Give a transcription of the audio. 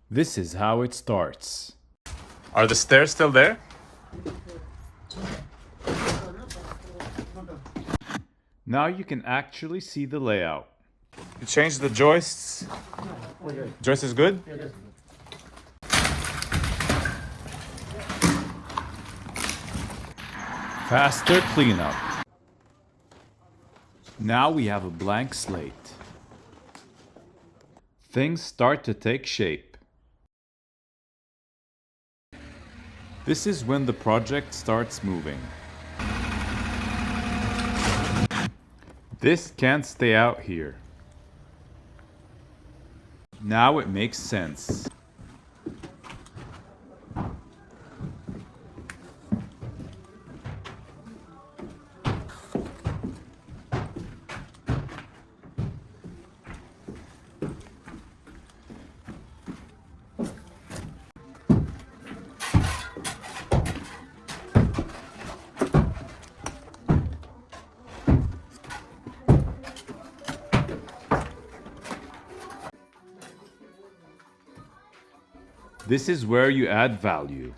This is how it starts. Are the stairs still there? Now you can actually see the layout. You changed the joists. Joist is good? Faster cleanup. Now we have a blank slate. Things start to take shape. This is when the project starts moving. This can't stay out here. Now it makes sense. This is where you add value.